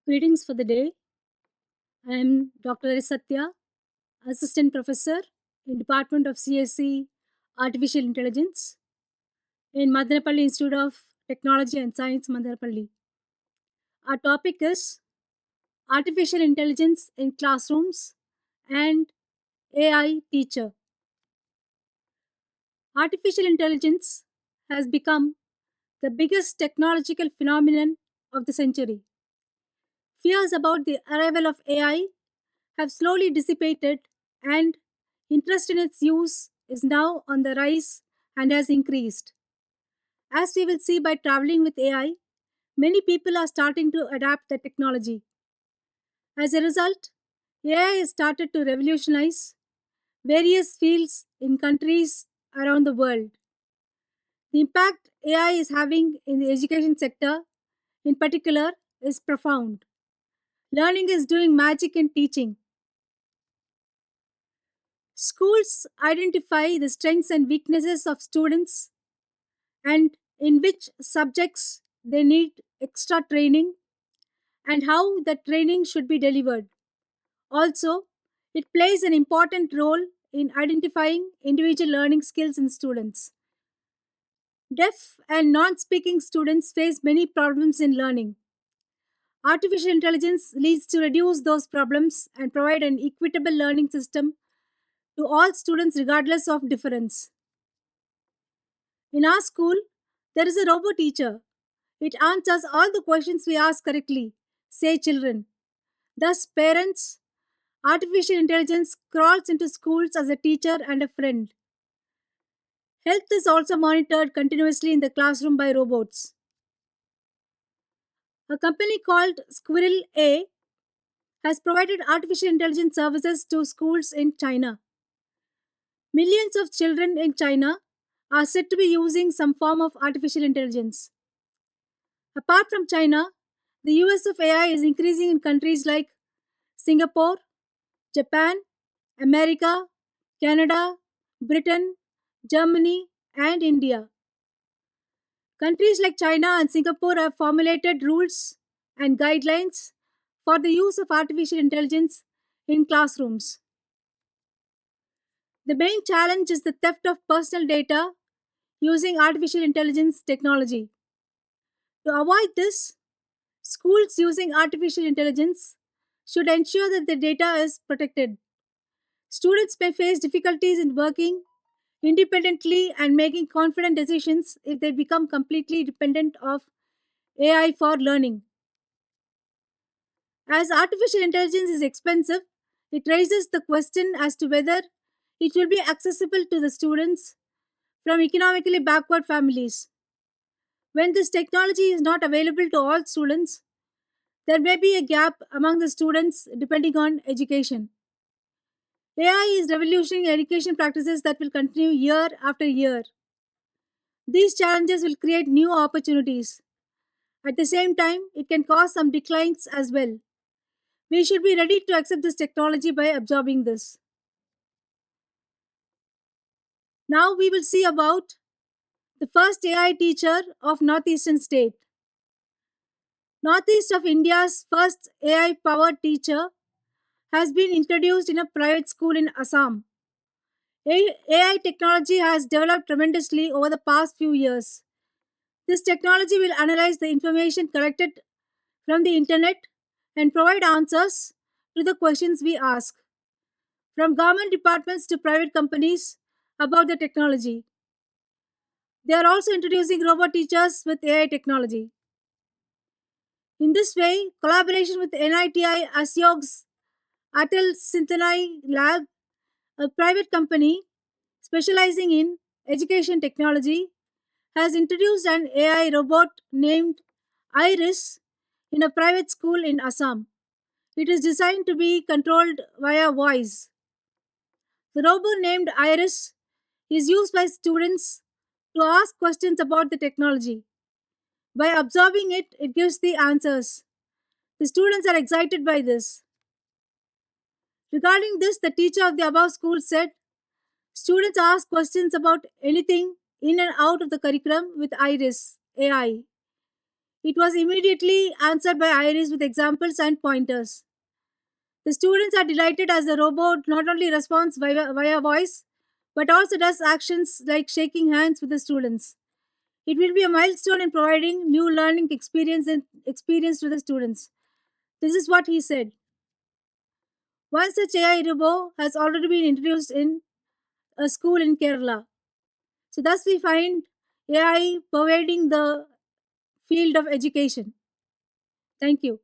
Greetings for the day. I am Dr. S. Satya, Assistant Professor in Department of CSC Artificial Intelligence in Madanapalli Institute of Technology and Science, Madanapalli. Our topic is Artificial Intelligence in Classrooms and AI Teacher. Artificial intelligence has become the biggest technological phenomenon of the century. Fears about the arrival of AI have slowly dissipated, and interest in its use is now on the rise and has increased. As we will see by traveling with AI, many people are starting to adapt the technology. As a result, AI has started to revolutionize various fields in countries around the world. The impact AI is having in the education sector, in particular, is profound. Learning is doing magic in teaching. Schools identify the strengths and weaknesses of students and in which subjects they need extra training and how the training should be delivered. Also, it plays an important role in identifying individual learning skills in students. Deaf and non speaking students face many problems in learning. Artificial intelligence leads to reduce those problems and provide an equitable learning system to all students regardless of difference. In our school, there is a robot teacher. It answers all the questions we ask correctly, say children. Thus, parents, artificial intelligence crawls into schools as a teacher and a friend. Health is also monitored continuously in the classroom by robots. A company called Squirrel A has provided artificial intelligence services to schools in China. Millions of children in China are said to be using some form of artificial intelligence. Apart from China, the use of AI is increasing in countries like Singapore, Japan, America, Canada, Britain, Germany, and India. Countries like China and Singapore have formulated rules and guidelines for the use of artificial intelligence in classrooms. The main challenge is the theft of personal data using artificial intelligence technology. To avoid this, schools using artificial intelligence should ensure that the data is protected. Students may face difficulties in working independently and making confident decisions if they become completely dependent of AI for learning. As artificial intelligence is expensive, it raises the question as to whether it will be accessible to the students from economically backward families. When this technology is not available to all students, there may be a gap among the students depending on education. AI is revolutionizing education practices that will continue year after year. These challenges will create new opportunities. At the same time, it can cause some declines as well. We should be ready to accept this technology by absorbing this. Now we will see about the first AI teacher of Northeastern state. Northeast of India's first AI powered teacher has been introduced in a private school in Assam. AI technology has developed tremendously over the past few years. This technology will analyze the information collected from the internet and provide answers to the questions we ask, from government departments to private companies, about the technology. They are also introducing robot teachers with AI technology. In this way, collaboration with NITI Asyog's Atal Sintanai Lab, a private company specializing in education technology, has introduced an AI robot named Iris in a private school in Assam. It is designed to be controlled via voice. The robot named Iris is used by students to ask questions about the technology. By observing it, it gives the answers. The students are excited by this. Regarding this, the teacher of the above school said, students ask questions about anything in and out of the curriculum with Iris AI. It was immediately answered by Iris with examples and pointers. The students are delighted as the robot not only responds via voice but also does actions like shaking hands with the students. It will be a milestone in providing new learning experience to the students. This is what he said. One such AI robot has already been introduced in a school in Kerala. So thus we find AI pervading the field of education. Thank you.